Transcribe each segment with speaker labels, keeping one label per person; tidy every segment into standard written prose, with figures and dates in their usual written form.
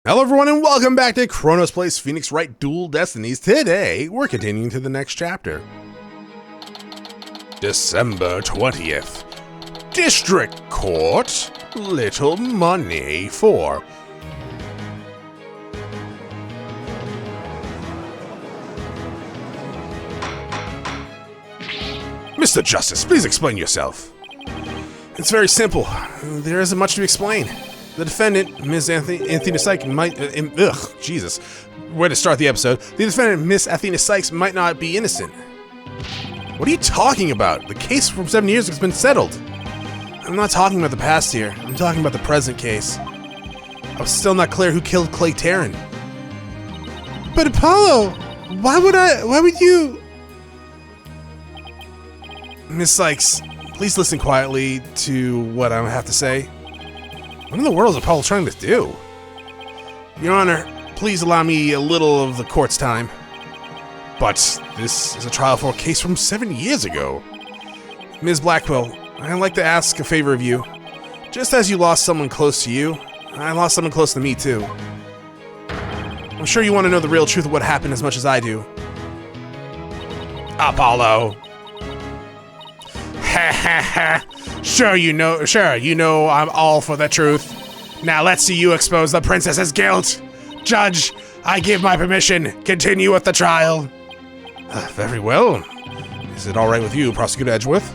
Speaker 1: Hello everyone and welcome back to Chronos Plays Phoenix Wright Dual Destinies. Today, we're continuing to the next chapter. December 20th. District Court. Little money for... Mr. Justice, please explain yourself. It's very simple. There isn't much to explain. The defendant, Ms. Athena Cykes, might... Jesus. Way to start the episode. The defendant, Miss Athena Cykes, might not be innocent. What are you talking about? The case from 7 years ago has been settled. I'm not talking about the past here. I'm talking about the present case. I was still not clear who killed Clay Terran. But Apollo, why would you... Miss Cykes, please listen quietly to what I have to say. What in the world is Apollo trying to do? Your Honor, please allow me a little of the court's time. But this is a trial for a case from 7 years ago. Ms. Blackwell, I'd like to ask a favor of you. Just as you lost someone close to you, I lost someone close to me too. I'm sure you want to know the real truth of what happened as much as I do. Apollo! Ha ha ha! Sure you know I'm all for the truth. Now let's see you expose the princess's guilt. Judge, I give my permission. Continue with the trial. Very well. Is it all right with you, Prosecutor Edgeworth?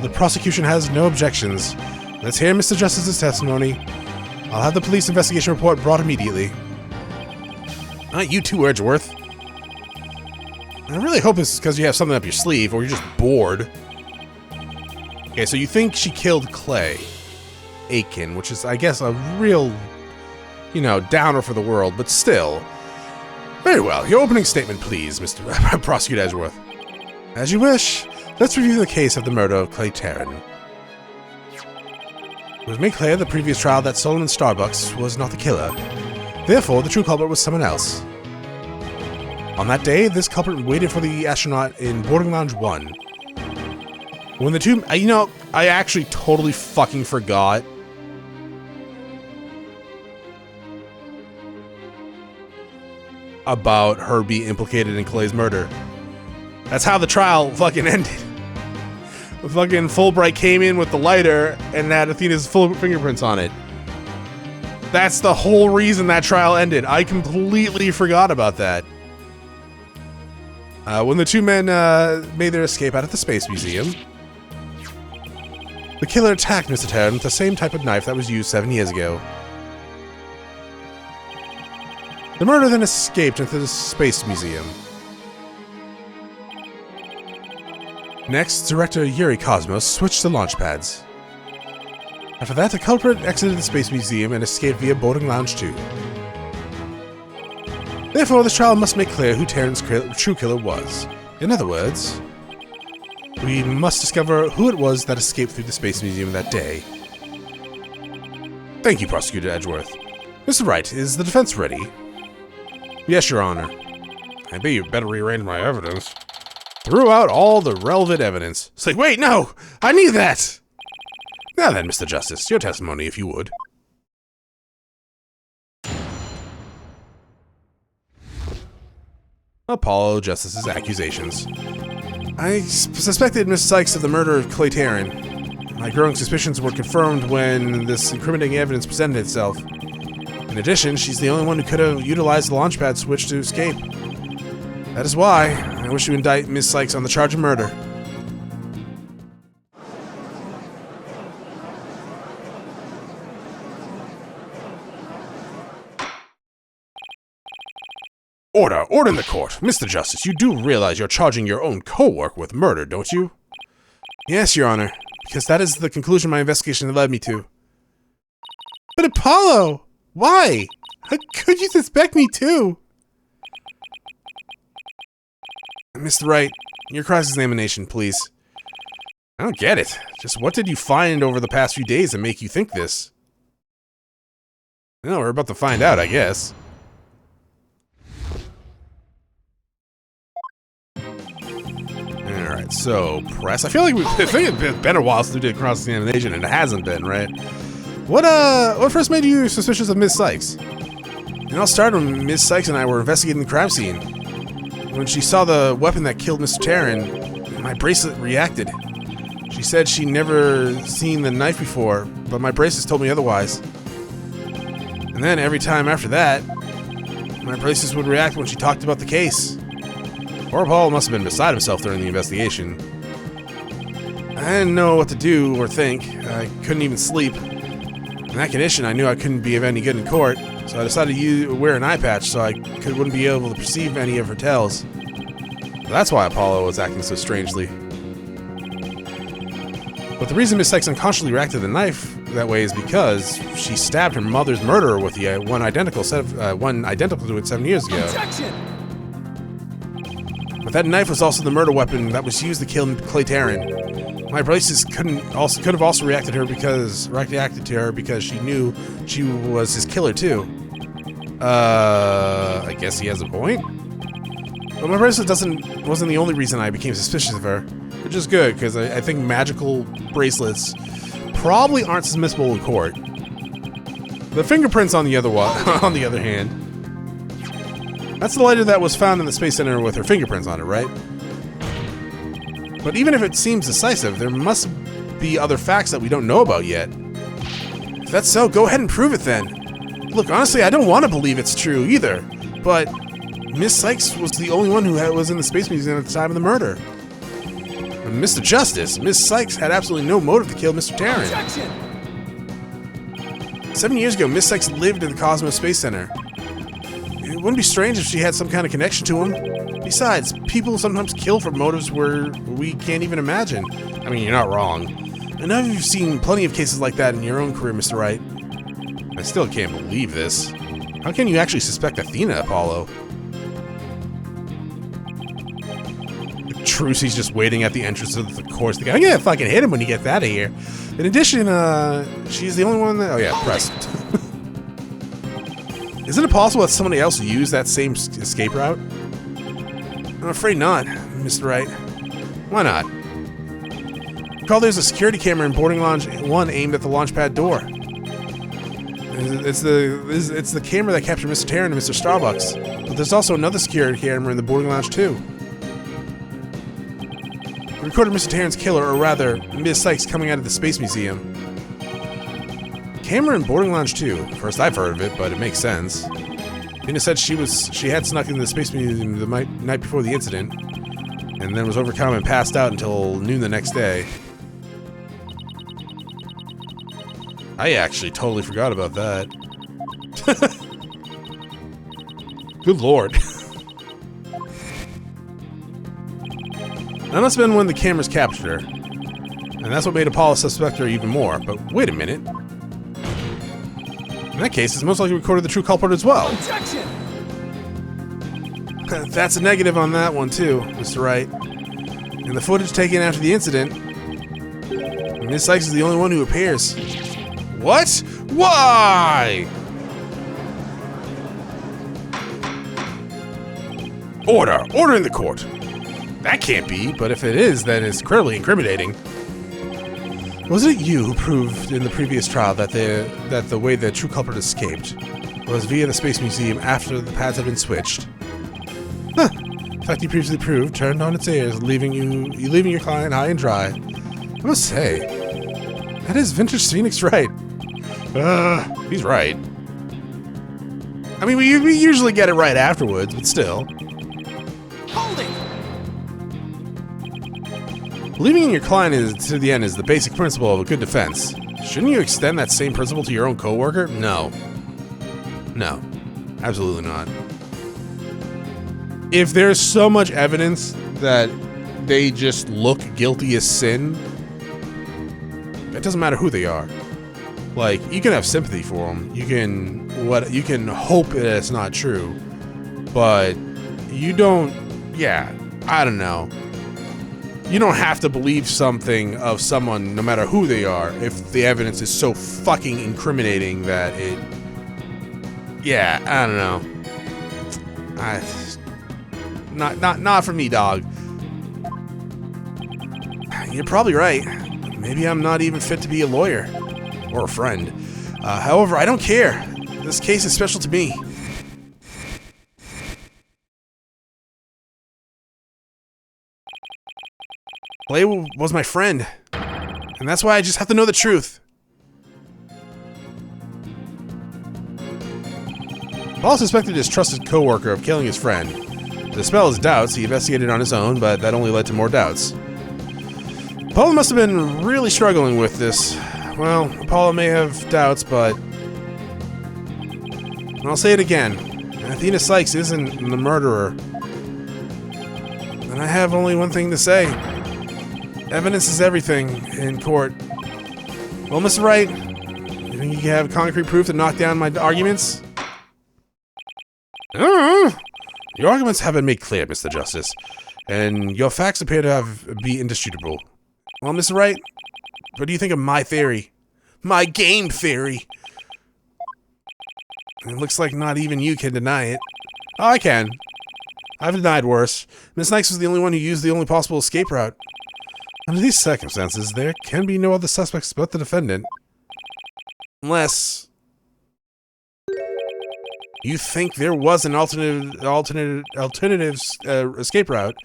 Speaker 1: The prosecution has no objections. Let's hear Mr. Justice's testimony. I'll have the police investigation report brought immediately. Not you too, Edgeworth. I really hope it's because you have something up your sleeve, or you're just bored. Okay, so you think she killed Clay Aiken, which is, I guess, a real, downer for the world, but still. Very well. Your opening statement, please, Mr. Prosecutor Edgeworth. As you wish. Let's review the case of the murder of Clay Terran. It was made clear in the previous trial that Solomon Starbucks was not the killer. Therefore, the true culprit was someone else. On that day, this culprit waited for the astronaut in boarding lounge 1. When the two... I actually totally fucking forgot. About her being implicated in Clay's murder. That's how the trial fucking ended. Fucking Fulbright came in with the lighter and had Athena's full fingerprints on it. That's the whole reason that trial ended. I completely forgot about that. When the two men made their escape out of the Space Museum, the killer attacked Mr. Terran with the same type of knife that was used 7 years ago. The murderer then escaped into the Space Museum. Next, Director Yuri Cosmos switched to launch pads. After that, the culprit exited the Space Museum and escaped via boarding lounge 2. Therefore, this trial must make clear who Terran's true killer was. In other words, we must discover who it was that escaped through the Space Museum that day. Thank you, Prosecutor Edgeworth. Mr. Wright, is the defense ready? Yes, Your Honor. I bet you better rearrange my evidence. Threw out all the relevant evidence. It's like, wait, no! I need that! Now then, Mr. Justice, your testimony, if you would. Apollo Justice's accusations. I suspected Miss Cykes of the murder of Clay Terran. My growing suspicions were confirmed when this incriminating evidence presented itself. In addition, she's the only one who could have utilized the launchpad switch to escape. That is why I wish to indict Miss Cykes on the charge of murder. Order in the court. Mr. Justice, you do realize you're charging your own co-worker with murder, don't you? Yes, Your Honor, because that is the conclusion my investigation led me to. But Apollo! Why? How could you suspect me too? Mr. Wright, your cross-examination, please. I don't get it. Just what did you find over the past few days that make you think this? Well, we're about to find out, I guess. Alright, so, press. I feel like it's been a while since we did cross-examination, and it hasn't been, right? What first made you suspicious of Miss Cykes? It all started when Miss Cykes and I were investigating the crime scene. When she saw the weapon that killed Mr. Taryn, my bracelet reacted. She said she'd never seen the knife before, but my bracelets told me otherwise. And then every time after that, my bracelets would react when she talked about the case. Poor Paul must have been beside himself during the investigation. I didn't know what to do or think. I couldn't even sleep. In that condition, I knew I couldn't be of any good in court, so I decided to wear an eye patch so I wouldn't be able to perceive any of her tales. That's why Apollo was acting so strangely. But the reason Miss Cykes unconsciously reacted to the knife that way is because she stabbed her mother's murderer with the one identical to it 7 years ago.
Speaker 2: Objection!
Speaker 1: But that knife was also the murder weapon that was used to kill Clay Taryn. My braces could have also reacted to her because she knew she was his killer too. I guess he has a point. But my bracelet wasn't the only reason I became suspicious of her, which is good because I think magical bracelets probably aren't admissible in court. The fingerprints, on the other hand, that's the lighter that was found in the Space Center with her fingerprints on it, right? But even if it seems decisive, there must be other facts that we don't know about yet. If that's so, go ahead and prove it then. Look, honestly, I don't want to believe it's true either, but Miss Cykes was the only one who was in the Space Museum at the time of the murder. And Mr. Justice, Miss Cykes had absolutely no motive to kill Mr. Taryn.
Speaker 2: Objection!
Speaker 1: 7 years ago, Miss Cykes lived in the Cosmos Space Center. It wouldn't be strange if she had some kind of connection to him. Besides, people sometimes kill for motives where we can't even imagine. I mean, you're not wrong. I know you've seen plenty of cases like that in your own career, Mr. Wright. I still can't believe this. How can you actually suspect Athena, Apollo? Trucy's just waiting at the entrance of the course. I'm gonna fucking hit him when he gets out of here. In addition, she's the only one that... Oh yeah, press. Isn't it possible that somebody else used that same escape route? I'm afraid not, Mr. Wright. Why not? Recall there's a security camera in boarding lounge 1 aimed at the launch pad door. It's the camera that captured Mr. Taryn and Mr. Starbucks. But there's also another security camera in the boarding lounge 2. It recorded Mr. Taryn's killer, or rather, Miss Cykes coming out of the Space Museum. Camera in boarding lounge 2. First I've heard of it, but it makes sense. Tina said she had snuck into the Space Museum the night before the incident, and then was overcome and passed out until noon the next day. I actually totally forgot about that. Good lord. That must have been when the cameras captured her. And that's what made Apollo suspect her even more. But wait a minute. In that case, it's most likely recorded the true culprit as well.
Speaker 2: Objection!
Speaker 1: That's a negative on that one too, Mr. Wright. In the footage taken after the incident, Miss Cykes is the only one who appears. What? Why? Order! Order in the court! That can't be, but if it is, then it's incredibly incriminating. Was it you who proved in the previous trial that the way the true culprit escaped was via the Space Museum after the paths had been switched? Huh. The fact you previously proved turned on its ears, leaving your client high and dry. I must say, that is vintage Phoenix Wright. He's right. I mean, we usually get it right afterwards, but still.
Speaker 2: Holding!
Speaker 1: Believing in your client to the end is the basic principle of a good defense. Shouldn't you extend that same principle to your own coworker? No. No. Absolutely not. If there's so much evidence that they just look guilty as sin, it doesn't matter who they are. Like, you can have sympathy for them. You can hope that it's not true. But you don't, I don't know. You don't have to believe something of someone, no matter who they are, if the evidence is so fucking incriminating that it... Yeah, I don't know. Not for me, dog. You're probably right. Maybe I'm not even fit to be a lawyer. Or a friend. However, I don't care. This case is special to me. Playable was my friend, and that's why I just have to know the truth. Paul suspected his trusted co-worker of killing his friend. To dispel his doubts, he investigated on his own, but that only led to more doubts. Paul must have been really struggling with this. Well, Paula may have doubts, but... I'll say it again. Athena Cykes isn't the murderer. And I have only one thing to say. Evidence is everything in court. Well, Mr. Wright, you think you have concrete proof to knock down my arguments? Your arguments have been made clear, Mr. Justice, and your facts appear to be indisputable. Well, Mr. Wright, what do you think of my theory? My game theory! It looks like not even you can deny it. Oh, I can. I've denied worse. Miss Cykes was the only one who used the only possible escape route. Under these circumstances, there can be no other suspects but the defendant. Unless... you think there was an alternative escape route.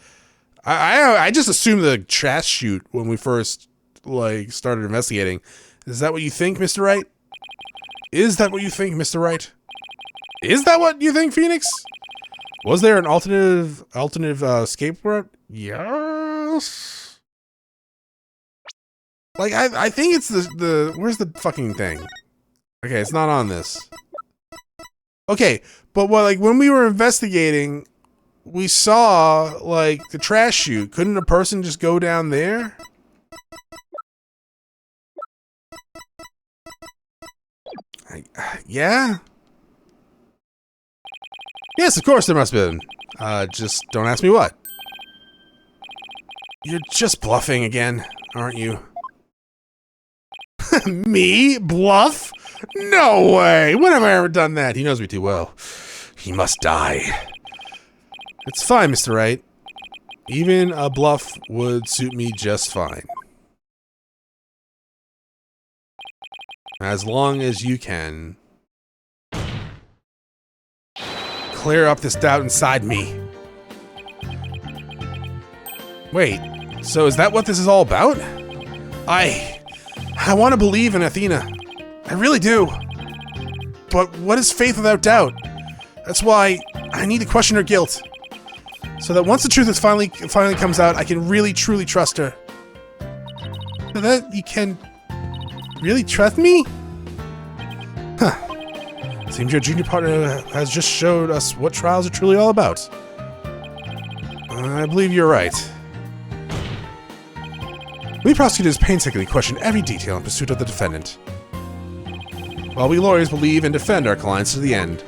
Speaker 1: I just assumed the trash chute when we first, like, started investigating. Is that what you think, Mr. Wright? Is that what you think, Mr. Wright? Is that what you think, Phoenix? Was there an alternative escape route? Yes. Like, I think it's the where's the fucking thing? Okay, it's not on this. Okay, but like when we were investigating, we saw like the trash chute. Couldn't a person just go down there? Yeah? Yes, of course there must have been. Just don't ask me what. You're just bluffing again, aren't you? Me? Bluff? No way! When have I ever done that? He knows me too well. He must die. It's fine, Mr. Wright. Even a bluff would suit me just fine. As long as you can clear up this doubt inside me. Wait, so is that what this is all about? I want to believe in Athena. I really do. But what is faith without doubt? That's why I need to question her guilt. So that once the truth is finally comes out, I can really truly trust her. So that you can really trust me? Huh. Seems your junior partner has just showed us what trials are truly all about. I believe you're right. We prosecutors painstakingly question every detail in pursuit of the defendant, while we lawyers believe and defend our clients to the end.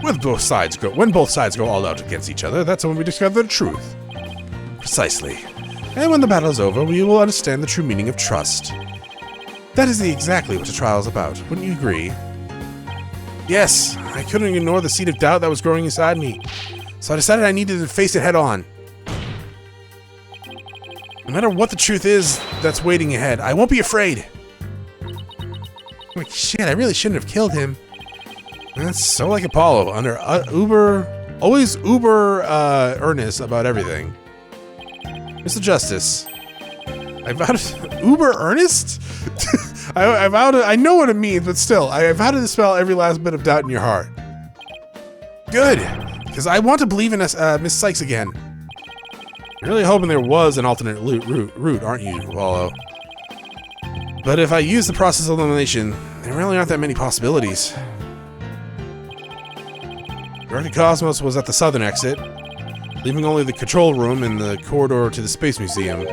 Speaker 1: When both sides go all out against each other, that's when we discover the truth. Precisely. And when the battle is over, we will understand the true meaning of trust. That is exactly what the trial is about, wouldn't you agree? Yes, I couldn't ignore the seed of doubt that was growing inside me, so I decided I needed to face it head on. No matter what the truth is that's waiting ahead, I won't be afraid. Like, shit, I really shouldn't have killed him. That's so like Apollo, always uber earnest about everything. Mr. Justice, I vowed to, uber earnest? I know what it means, but still, I vowed to dispel every last bit of doubt in your heart. Good, because I want to believe in Miss Cykes again. You're really hoping there was an alternate route, aren't you, Apollo? But if I use the process of elimination, there really aren't that many possibilities. Director Cosmos was at the southern exit, leaving only the control room and the corridor to the Space Museum.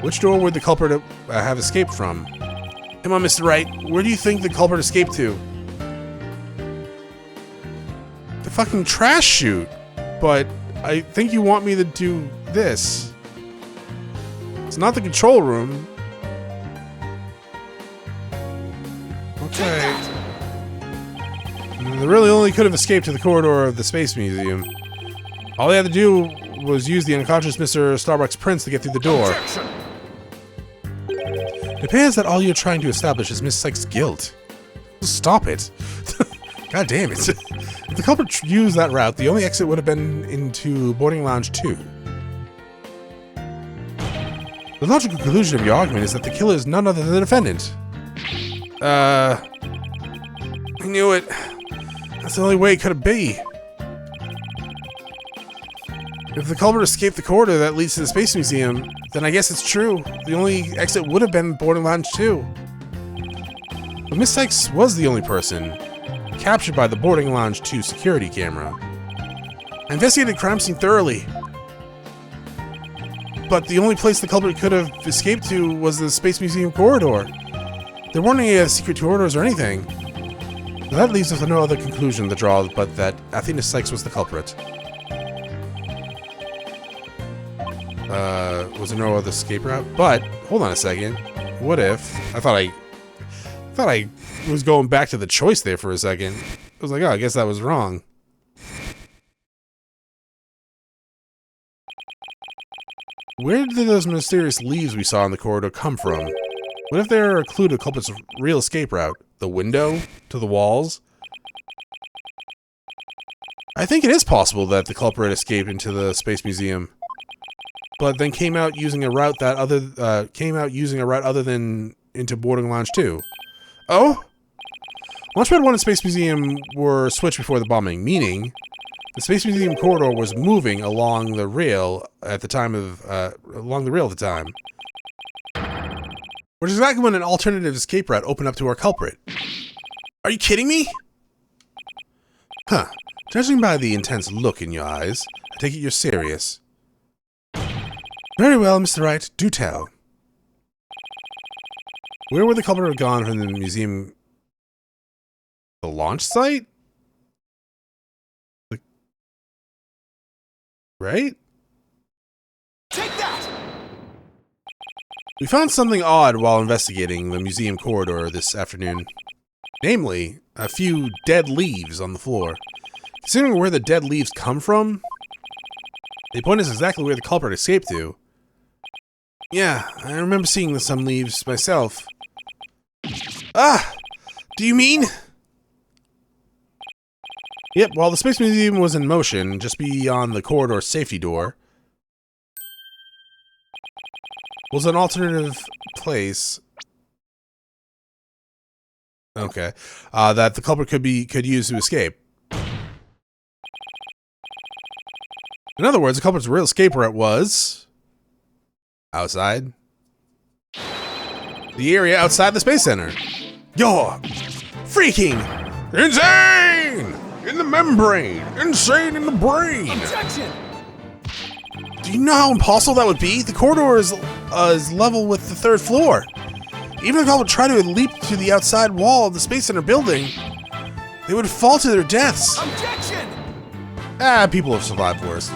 Speaker 1: Which door would the culprit have escaped from? Come on, Mr. Wright, where do you think the culprit escaped to? The fucking trash chute. But I think you want me to do this. It's not the control room. Okay. They really only could have escaped to the corridor of the Space Museum. All they had to do was use the unconscious Mr. Starbuck's prince to get through the door. It appears that all you're trying to establish is Miss Cykes' guilt. Stop it. God damn it. If the culprit used that route, the only exit would have been into boarding lounge 2. The logical conclusion of your argument is that the killer is none other than the defendant. I knew it. That's the only way it could be. If the culprit escaped the corridor that leads to the Space Museum, then I guess it's true. The only exit would have been boarding lounge 2. But Miss Cykes was the only person captured by the boarding lounge 2 security camera. I investigated the crime scene thoroughly, but the only place the culprit could have escaped to was the Space Museum corridor. There weren't any secret corridors or anything. That leaves us with no other conclusion to draw but that Athena Cykes was the culprit. Was there no other escape route? But, hold on a second. What if... I thought I was going back to the choice there for a second. I was like, oh, I guess that was wrong. Where did those mysterious leaves we saw in the corridor come from? What if they're a clue to the culprit's real escape route? The window? To the walls? I think it is possible that the culprit escaped into the Space Museum, but then came out using a route other than into boarding lounge 2. Oh? Launchpad 1 and Space Museum were switched before the bombing, meaning the Space Museum corridor was moving along the rail at the time. Which is exactly when an alternative escape route opened up to our culprit. Are you kidding me? Huh. Judging by the intense look in your eyes, I take it you're serious. Very well, Mr. Wright, do tell. Where would the culprit have gone from the museum? The launch site? Right?
Speaker 2: Take that!
Speaker 1: We found something odd while investigating the museum corridor this afternoon. Namely, a few dead leaves on the floor. Considering where the dead leaves come from, they point us exactly where the culprit escaped to. Yeah, I remember seeing some leaves myself. Ah! Do you mean? Yep, while the Space Museum was in motion, just beyond the corridor safety door, was an alternative place. Okay. That the culprit could use to escape. In other words, the culprit's real escape route was outside. The area outside the Space Center. You're freaking insane! In the membrane! Insane in the brain!
Speaker 2: Objection!
Speaker 1: Do you know how impossible that would be? The corridor is level with the 3rd floor. Even if the culprit tried to leap to the outside wall of the Space Center building, they would fall to their deaths.
Speaker 2: Objection!
Speaker 1: People have survived worse.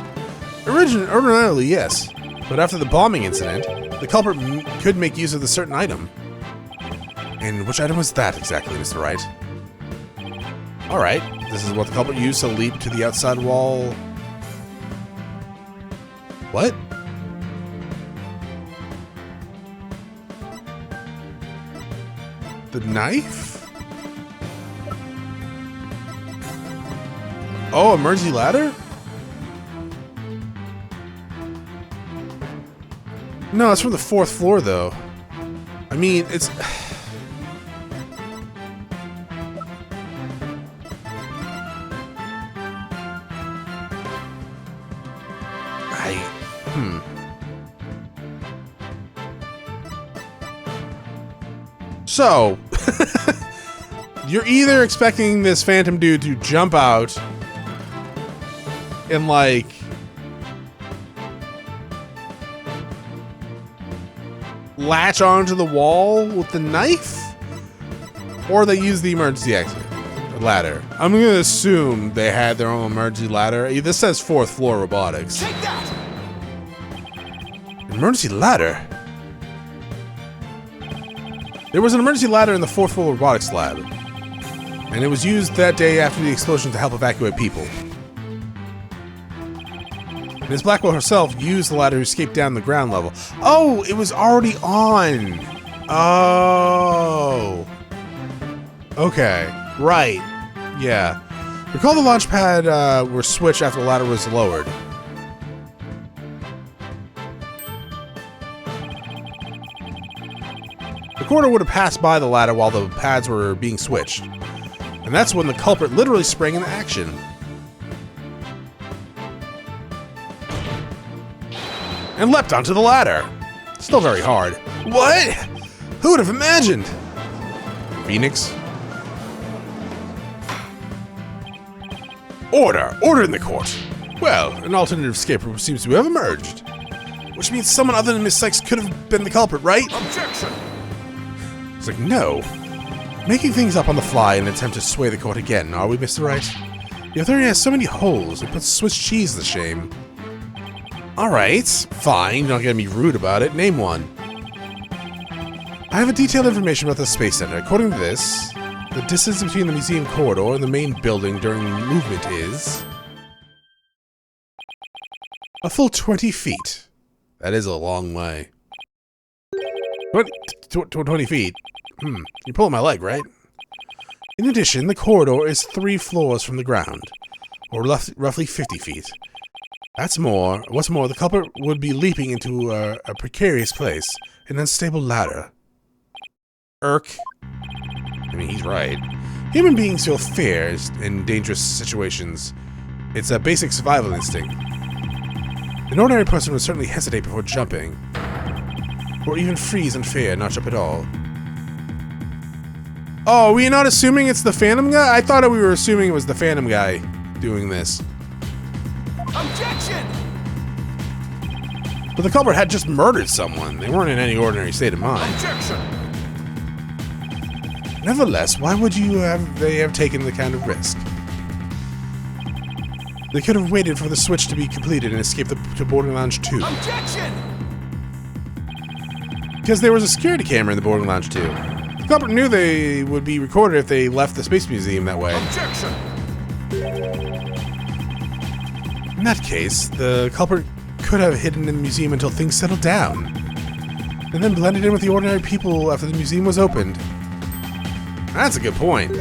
Speaker 1: Originally, yes. But after the bombing incident, the culprit could make use of the certain item. And which item was that exactly, Mr. Wright? Alright, this is what the culprit used to leap to the outside wall. What? The knife? Oh, emergency ladder? No, it's from the 4th floor, though. I mean, it's... So, you're either expecting this phantom dude to jump out and, like, latch onto the wall with the knife, or they use the emergency exit ladder. I'm gonna assume they had their own emergency ladder. This says 4th floor robotics.
Speaker 2: Take that!
Speaker 1: Emergency ladder? There was an emergency ladder in the 4th floor robotics lab, and it was used that day after the explosion to help evacuate people. Ms. Blackwell herself used the ladder to escape down the ground level. Oh, it was already on! Oh! Okay, right. Yeah. Recall the launch pad were switched after the ladder was lowered. The corridor would have passed by the ladder while the pads were being switched. And that's when the culprit literally sprang into action. And leapt onto the ladder. Still very hard. What? Who would have imagined? Phoenix? Order! Order in the court! Well, an alternative escape route seems to have emerged. Which means someone other than Miss Cykes could have been the culprit, right?
Speaker 2: Objection!
Speaker 1: It's like, no. Making things up on the fly in an attempt to sway the court again, are we, Mr. Wright? The authority has so many holes, it puts Swiss cheese to shame. Alright, fine, you're not gonna be rude about it. Name one. I have a detailed information about the Space Center. According to this, the distance between the museum corridor and the main building during movement is a full 20 feet. That is a long way. 20 feet? You're pulling my leg, right? In addition, the corridor is 3 floors from the ground, or roughly 50 feet. That's more. What's more, the culprit would be leaping into a precarious place, an unstable ladder. Irk. I mean, he's right. Human beings feel fear in dangerous situations. It's a basic survival instinct. An ordinary person would certainly hesitate before jumping, or even freeze in fear, not jump at all. Oh, we're not assuming it's the Phantom guy? I thought we were assuming it was the Phantom guy doing this.
Speaker 2: Objection!
Speaker 1: But the culprit had just murdered someone. They weren't in any ordinary state of mind.
Speaker 2: Objection!
Speaker 1: Nevertheless, why would they have taken the kind of risk? They could have waited for the switch to be completed and escaped to boarding lounge 2.
Speaker 2: Objection!
Speaker 1: Because there was a security camera in the boarding lounge 2. The culprit knew they would be recorded if they left the Space Museum that way.
Speaker 2: Objection!
Speaker 1: In that case, the culprit could have hidden in the museum until things settled down, and then blended in with the ordinary people after the museum was opened. That's a good point.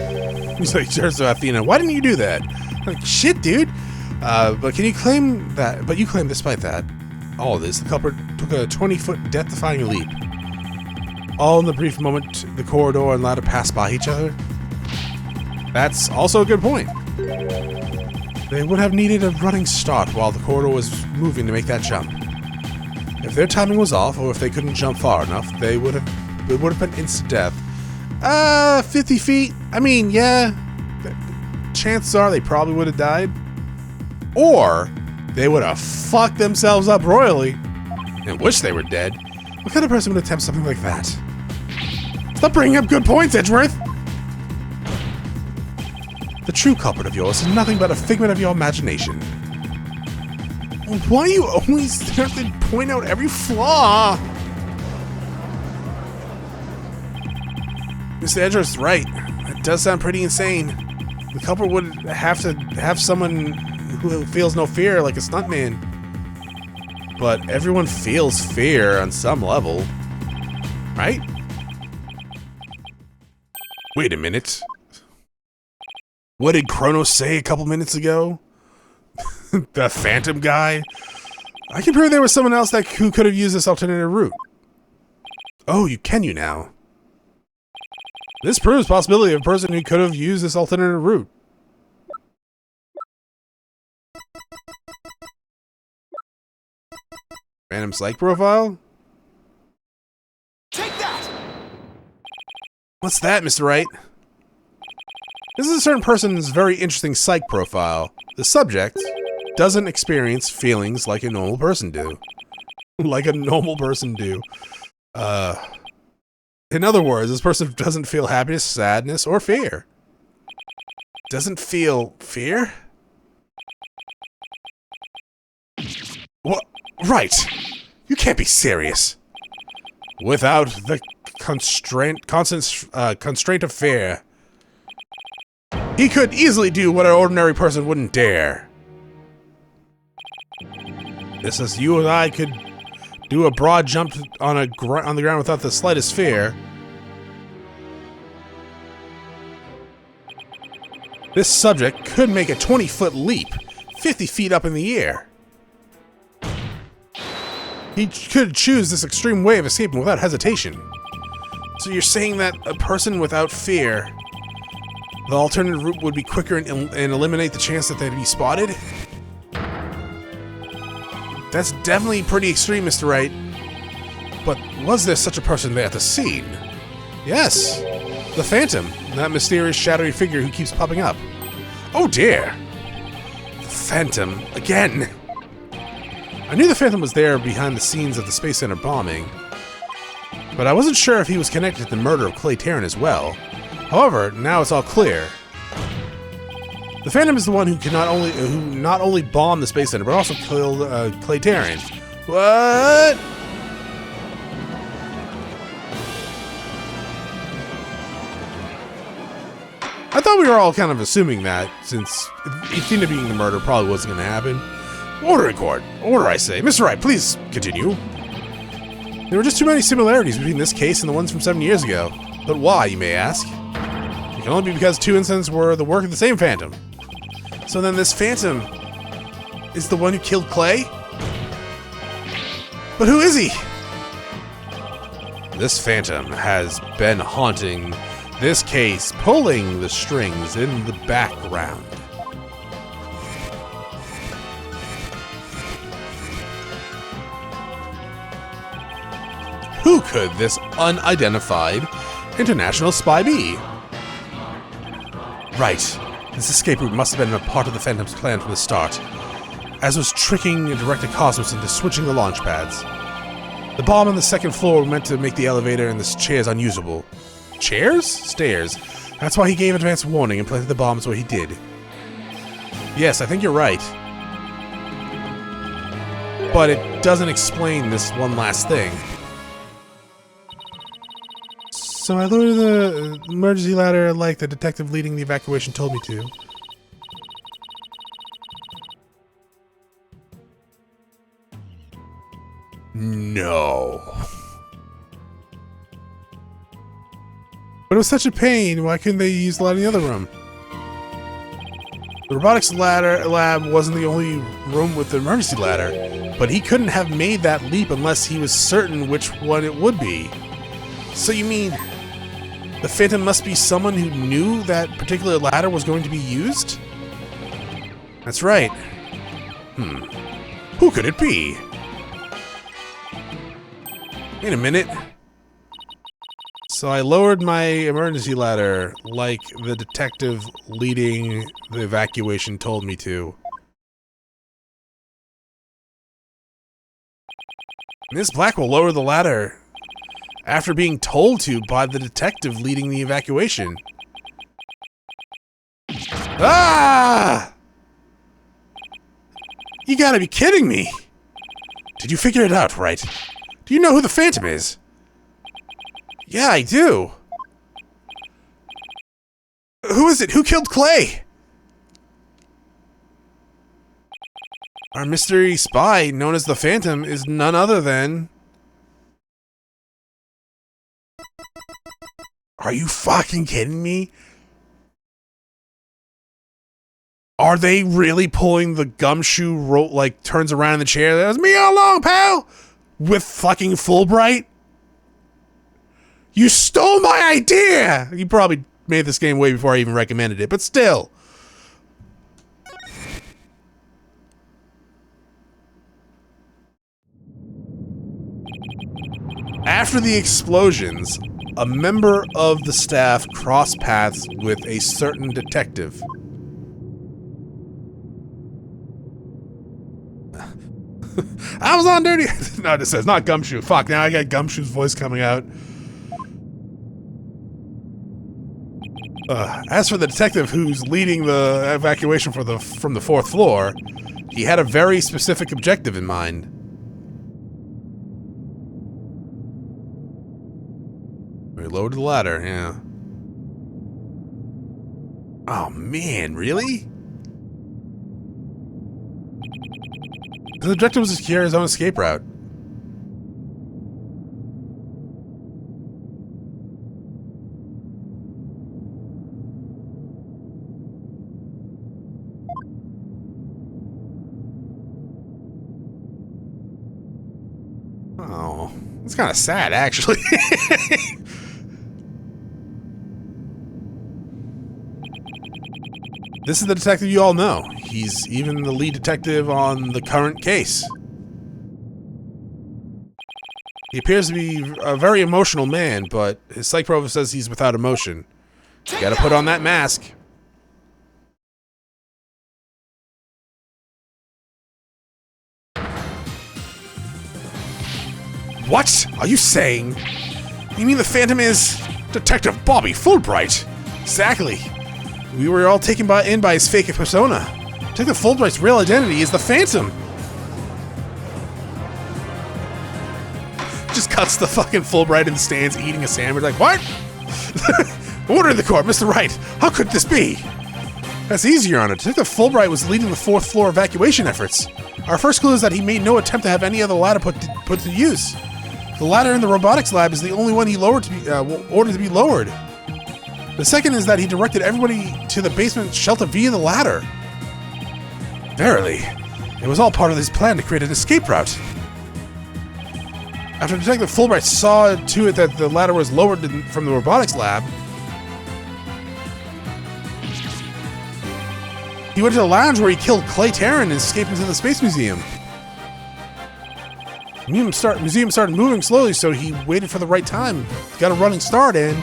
Speaker 1: He's like, turns to Athena, why didn't you do that? I'm like, shit, dude. But can you claim that? But you claim despite that, all of this, the culprit took a 20-foot death-defying leap. All in the brief moment the corridor and ladder passed by each other. That's also a good point. They would have needed a running start while the corridor was moving to make that jump. If their timing was off, or if they couldn't jump far enough, it would have been instant death. 50 feet? I mean, yeah. Chances are they probably would have died. Or they would have fucked themselves up royally and wish they were dead. What kind of person would attempt something like that? Stop bringing up good points, Edgeworth! The true culprit of yours is nothing but a figment of your imagination. Why do you always have to point out every flaw? Mr. Edgeworth's right. It does sound pretty insane. The culprit would have to have someone who feels no fear, like a stuntman. But everyone feels fear on some level, right? Wait a minute. What did Chronos say a couple minutes ago? The Phantom guy? I can prove there was someone else who could have used this alternative route. Oh, can you now? This proves the possibility of a person who could have used this alternative route. Random psych profile?
Speaker 2: Take that!
Speaker 1: What's that, Mr. Wright? This is a certain person's very interesting psych profile. The subject doesn't experience feelings like a normal person do. Like a normal person do. In other words, this person doesn't feel happiness, sadness, or fear. Doesn't feel fear? What? Right. You can't be serious. Without the constant constraint of fear, he could easily do what an ordinary person wouldn't dare. This is you and I could do a broad jump on the ground without the slightest fear. This subject could make a 20-foot leap, 50 feet up in the air. He could choose this extreme way of escaping without hesitation. So you're saying that a person without fear, the alternative route would be quicker and eliminate the chance that they'd be spotted? That's definitely pretty extreme, Mr. Wright. But was there such a person there at the scene? Yes, the Phantom, that mysterious shadowy figure who keeps popping up. Oh dear! The Phantom, again! I knew the Phantom was there behind the scenes of the Space Center bombing, but I wasn't sure if he was connected to the murder of Clay Terran as well. However, now it's all clear. The Phantom is the one who not only bombed the Space Center, but also killed Clay Terran. What? I thought we were all kind of assuming that, since Athena being the murder probably wasn't going to happen. Order in court. Order, I say. Mr. Wright, please continue. There were just too many similarities between this case and the ones from 7 years ago. But why, you may ask? It can only be because two incidents were the work of the same Phantom. So then this Phantom is the one who killed Clay? But who is he? This Phantom has been haunting this case, pulling the strings in the background. Who could this unidentified international spy be? Right. This escape route must have been a part of the Phantom's plan from the start, as was tricking and directed Cosmos into switching the launch pads. The bomb on the second floor were meant to make the elevator and the chairs unusable. Chairs? Stairs. That's why he gave advance warning and planted the bombs where he did. Yes, I think you're right. But it doesn't explain this one last thing. So I lowered the emergency ladder like the detective leading the evacuation told me to. No. But it was such a pain, why couldn't they use the light in the other room? The robotics lab wasn't the only room with the emergency ladder, but he couldn't have made that leap unless he was certain which one it would be. So you mean the Phantom must be someone who knew that particular ladder was going to be used? That's right. Who could it be? Wait a minute. So I lowered my emergency ladder like the detective leading the evacuation told me to. Miss Black will lower the ladder after being told to by the detective leading the evacuation. Ah! You gotta be kidding me! Did you figure it out, Wright? Do you know who the Phantom is? Yeah, I do. Who is it? Who killed Clay? Our mystery spy, known as the Phantom, is none other than... Are you fucking kidding me? Are they really pulling the gumshoe rope, like, turns around in the chair? That was me all along, pal! With fucking Fulbright? You stole my idea! You probably made this game way before I even recommended it, but still. After the explosions, a member of the staff crossed paths with a certain detective. I was on dirty. No, it says not Gumshoe. Fuck, now I got Gumshoe's voice coming out. As for the detective who's leading the evacuation from the fourth floor, he had a very specific objective in mind. We lowered the ladder, yeah. Oh man, really? The objective was to secure his own escape route. It's kind of sad, actually. This is the detective you all know. He's even the lead detective on the current case. He appears to be a very emotional man, but his psych probe says he's without emotion. You gotta put on that mask. What are you saying? You mean the Phantom is Detective Bobby Fulbright? Exactly. We were all taken in by his fake persona. Detective Fulbright's real identity is the Phantom. Just cuts the fucking Fulbright in the stands eating a sandwich. Like, what? Order in the court, Mr. Wright. How could this be? That's easier on it. Detective Fulbright was leading the 4th floor evacuation efforts. Our first clue is that he made no attempt to have any other ladder put to use. The ladder in the robotics lab is the only one he ordered to be lowered. The second is that he directed everybody to the basement shelter via the ladder. Verily, it was all part of his plan to create an escape route. After Detective Fulbright saw to it that the ladder was lowered from the robotics lab, he went to the lounge where he killed Clay Terran and escaped into the Space Museum. The museum started moving slowly, so he waited for the right time. Got a running start and...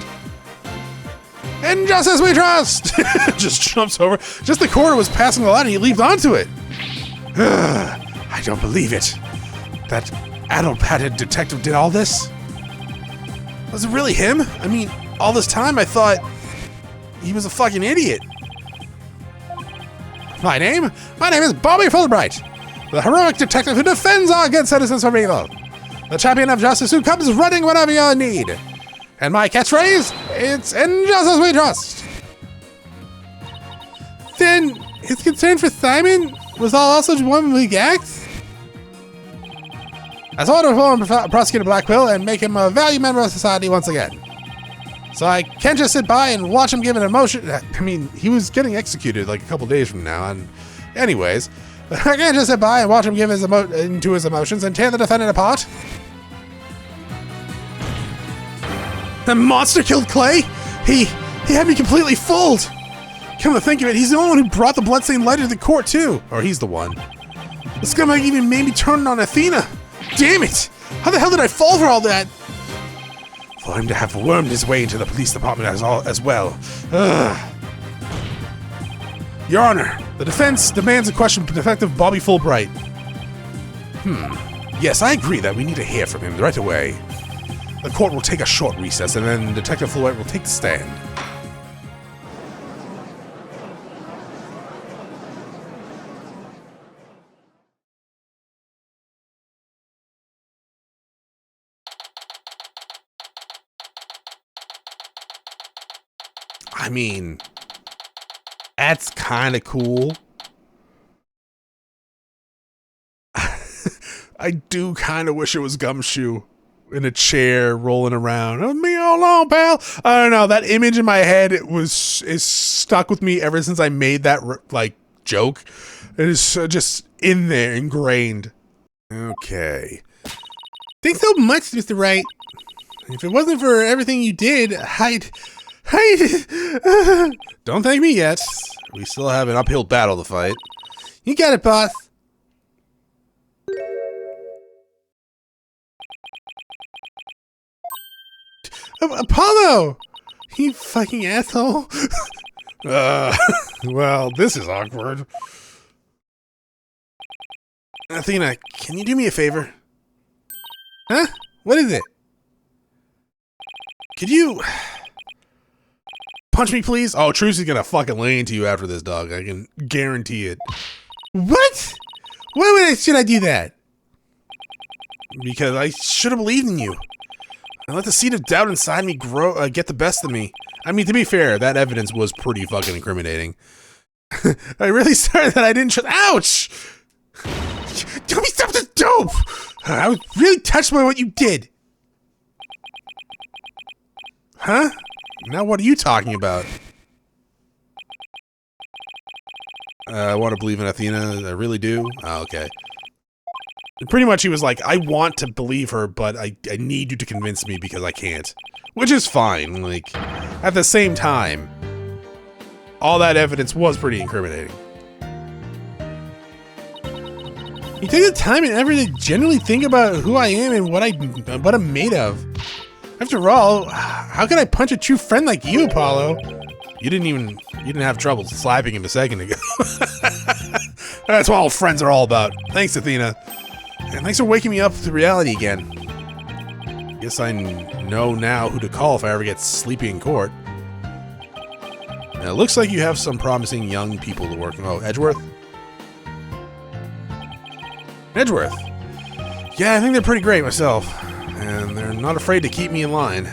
Speaker 1: In justice we trust! Just jumps over. Just the corner was passing the ladder and he leaped onto it. I don't believe it. That addle-pated detective did all this? Was it really him? I mean, all this time I thought he was a fucking idiot. My name is Bobby Fulbright, the heroic detective who defends our good citizens from evil. The champion of justice who comes running whenever you're in need. And my catchphrase, it's in justice we trust. Then, his concern for Simon was all also one weak act? I sought to reform Prosecutor Blackpill and make him a valued member of society once again. So I can't just sit by and watch him give an emotion. I mean, he was getting executed like a couple days from now, and anyways, I can't just sit by and watch him give into his emotions and tear the defendant apart. The monster killed Clay? He had me completely fooled. Come to think of it, he's the only one who brought the bloodstained lighter to the court too. Or he's the one. The scumbag even made me turn on Athena. Damn it! How the hell did I fall for all that? For him to have wormed his way into the police department as well. Ugh. Your Honor, the defense demands a question from Detective Bobby Fulbright. Yes, I agree that we need to hear from him right away. The court will take a short recess, and then Detective Fulbright will take the stand. I mean, that's kind of cool. I do kind of wish it was Gumshoe in a chair rolling around. Oh, me all alone, pal. I don't know. That image in my head is stuck with me ever since I made that joke. It is just in there, ingrained. Okay. Thanks so much, Mr. Wright. If it wasn't for everything you did, I'd don't thank me yet. We still have an uphill battle to fight. You got it, boss. Apollo! You fucking asshole. Well, this is awkward. Athena, can you do me a favor? Huh? What is it? Could you punch me, please? Oh, Trucy's gonna fucking lay into you after this, dog. I can guarantee it. What? Why should I do that? Because I should have believed in you. I let the seed of doubt inside me get the best of me. I mean, to be fair, that evidence was pretty fucking incriminating. I really started that I didn't ouch! Tell me stop the dope! I was really touched by what you did. Huh? Now what are you talking about? I want to believe in Athena. I really do. Oh, okay. Pretty much he was like, I want to believe her, but I need you to convince me because I can't. Which is fine. Like, at the same time, all that evidence was pretty incriminating. You take the time and effort to genuinely think about who I am and what I'm made of. After all, how could I punch a true friend like you, Apollo? You didn't have trouble slapping him a second ago. That's what all friends are all about. Thanks, Athena. And thanks for waking me up to reality again. Guess I know now who to call if I ever get sleepy in court. Now, it looks like you have some promising young people to work with. Oh, Edgeworth? Edgeworth? Yeah, I think they're pretty great myself. And they're not afraid to keep me in line.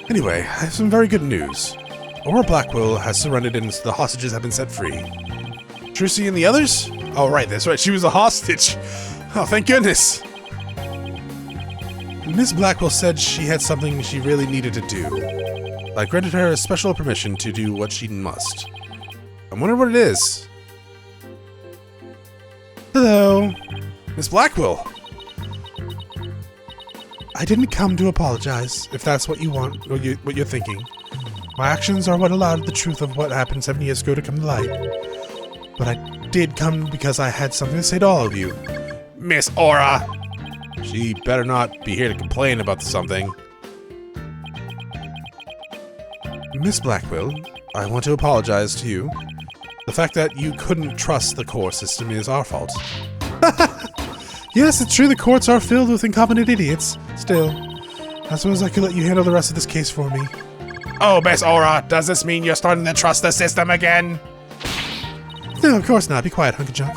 Speaker 1: Anyway, I have some very good news. Aura Blackwell has surrendered and the hostages have been set free. Trucy and the others? Oh, right, that's right, she was a hostage. Oh, thank goodness. Miss Blackwell said she had something she really needed to do. I granted her a special permission to do what she must. I wonder what it is. Hello. Miss Blackwell. I didn't come to apologize, if that's what you want, or what you're thinking. My actions are what allowed the truth of what happened 7 years ago to come to light. But I did come because I had something to say to all of you. Miss Aura! She better not be here to complain about something. Miss Blackwell, I want to apologize to you. The fact that you couldn't trust the core system is our fault. Yes, it's true the courts are filled with incompetent idiots. Still, I suppose I could let you handle the rest of this case for me. Oh, Miss Aura, does this mean you're starting to trust the system again? No, of course not. Be quiet, hunk of junk.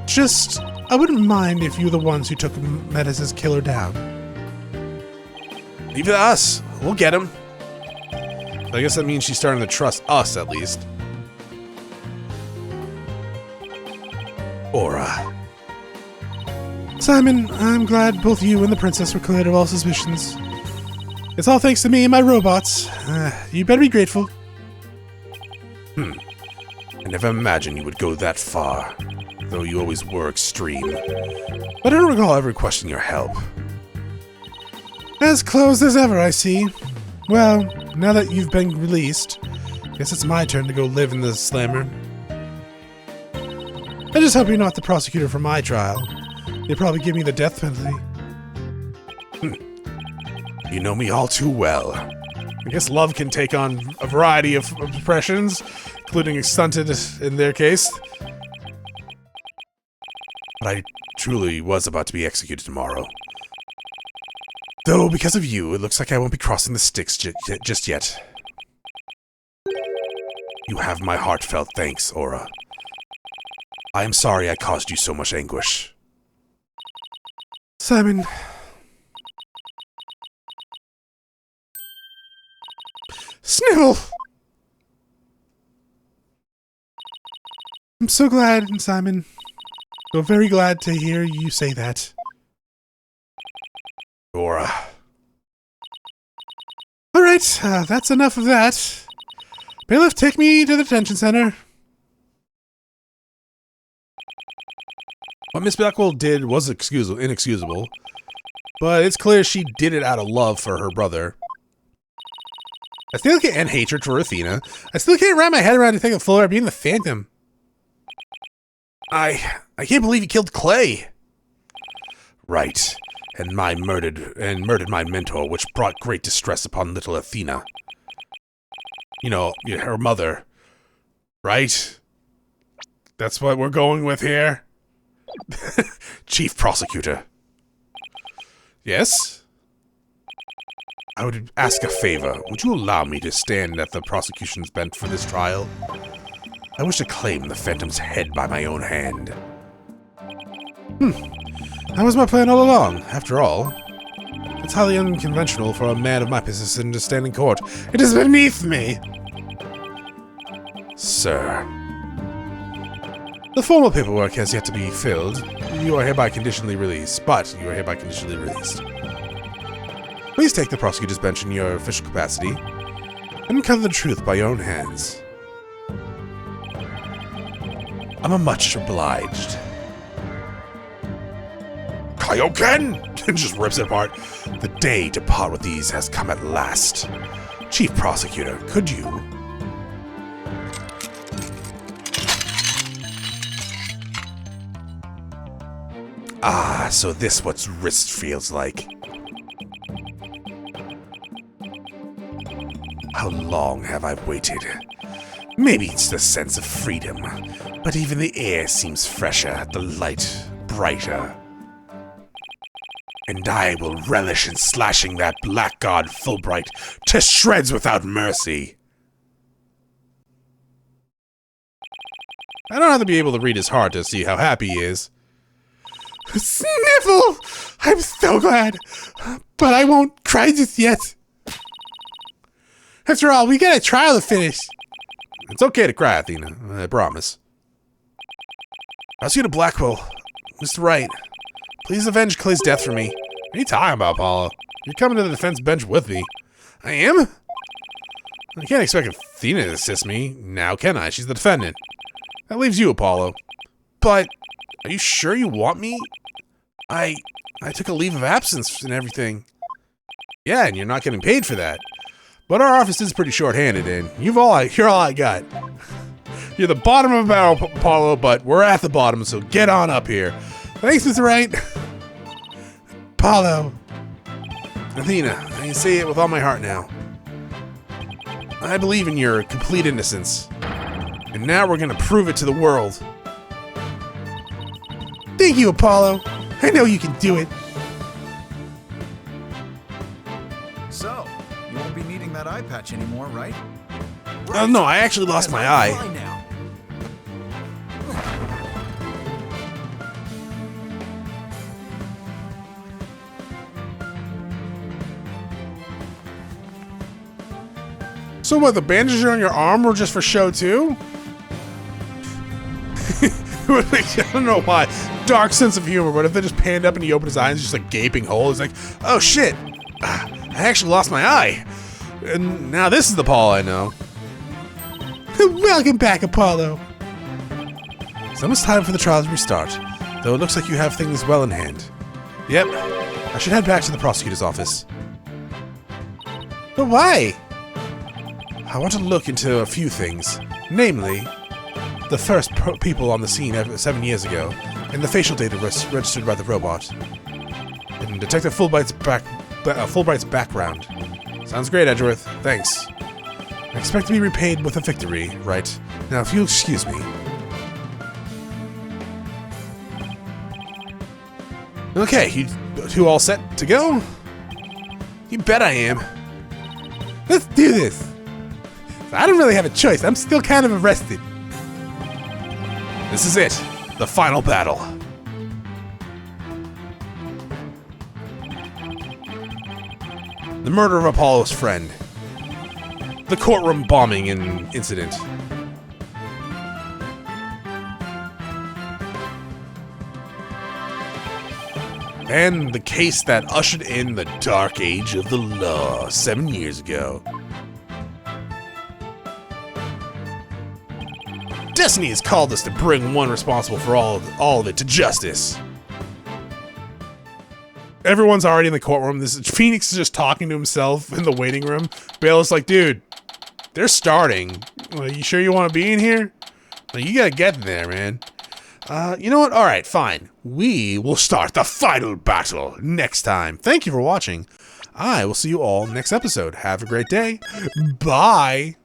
Speaker 1: Just, I wouldn't mind if you were the ones who took Metis' killer down. Leave it to us. We'll get him. I guess that means she's starting to trust us, at least. Aura. Simon, I'm glad both you and the princess were cleared of all suspicions. It's all thanks to me and my robots. You better be grateful. I never imagined you would go that far, though you always were extreme. But I don't recall ever questioning your help. As closed as ever, I see. Well, now that you've been released, guess it's my turn to go live in the slammer. I just hope you're not the prosecutor for my trial. You'll probably give me the death penalty. You know me all too well. I guess love can take on a variety of expressions, including stunted in their case. But I truly was about to be executed tomorrow. Though, because of you, it looks like I won't be crossing the Styx just yet. You have my heartfelt thanks, Aura. I am sorry I caused you so much anguish. Simon. Snivel! I'm so glad, Simon. So very glad to hear you say that. Aura. Alright, that's enough of that. Bailiff, take me to the detention center. What Miss Blackwell did was inexcusable, but it's clear she did it out of love for her brother. And hatred for Athena. I still can't wrap my head around to think of Fuller being the Phantom. I can't believe he killed Clay. Right, and murdered my mentor, which brought great distress upon little Athena. You know, her mother. Right? That's what we're going with here? Chief Prosecutor. Yes? I would ask a favor. Would you allow me to stand at the prosecution's bench for this trial? I wish to claim the Phantom's head by my own hand. That was my plan all along, after all. It's highly unconventional for a man of my position to stand in court. It is beneath me! Sir. The formal paperwork has yet to be filled. You are hereby conditionally released, Please take the prosecutor's bench in your official capacity and uncover the truth by your own hands. I'm much obliged. Kaioken! And just rips it apart. The day to part with these has come at last. Chief Prosecutor, could you... Ah, so this what wrist feels like. How long have I waited? Maybe it's the sense of freedom, but even the air seems fresher, the light brighter. And I will relish in slashing that blackguard Fulbright to shreds without mercy. I don't have to be able to read his heart to see how happy he is. Sniffle! I'm so glad, but I won't cry just yet. After all, we got a trial to finish. It's okay to cry, Athena. I promise. Prosecutor Blackwell, Mr. Wright, please avenge Clay's death for me. What are you talking about, Apollo? You're coming to the defense bench with me. I am? I can't expect Athena to assist me, now can I? She's the defendant. That leaves you, Apollo. But, are you sure you want me? I took a leave of absence and everything. Yeah, and you're not getting paid for that. But our office is pretty short-handed, and you're all I got. You're the bottom of the barrel, Apollo, but we're at the bottom, so get on up here. Thanks, Mr. Wright. Apollo. Athena, I can say it with all my heart now. I believe in your complete innocence. And now we're gonna prove it to the world. Thank you, Apollo. I know you can do it.
Speaker 2: So, you won't be needing that eye patch anymore, right?
Speaker 1: No, I actually lost my eye.
Speaker 2: Now.
Speaker 1: So what, the bandages on your arm were just for show too? I don't know why. Dark sense of humor, but if they just panned up and he opened his eyes, just like gaping hole, it's like, oh shit, I actually lost my eye. And now this is the Paul I know. Welcome back, Apollo. It's almost time for the trial to restart, though it looks like you have things well in hand. Yep, I should head back to the prosecutor's office. But why? I want to look into a few things, namely, the first people on the scene 7 years ago, and the facial data registered by the robot, and Detective Fulbright's background. Sounds great, Edgeworth. Thanks. I expect to be repaid with a victory, right? Now, if you'll excuse me. Okay, you two all set to go? You bet I am. Let's do this. I don't really have a choice. I'm still kind of arrested. This is it. The final battle. The murder of Apollo's friend. The courtroom bombing incident. And the case that ushered in the dark age of the law 7 years ago. Destiny has called us to bring one responsible for all of it to justice. Everyone's already in the courtroom. Phoenix is just talking to himself in the waiting room. Bailiff's like, dude, they're starting. Well, you sure you want to be in here? Well, you gotta get there, man. You know what? Alright, fine. We will start the final battle next time. Thank you for watching. I will see you all next episode. Have a great day. Bye.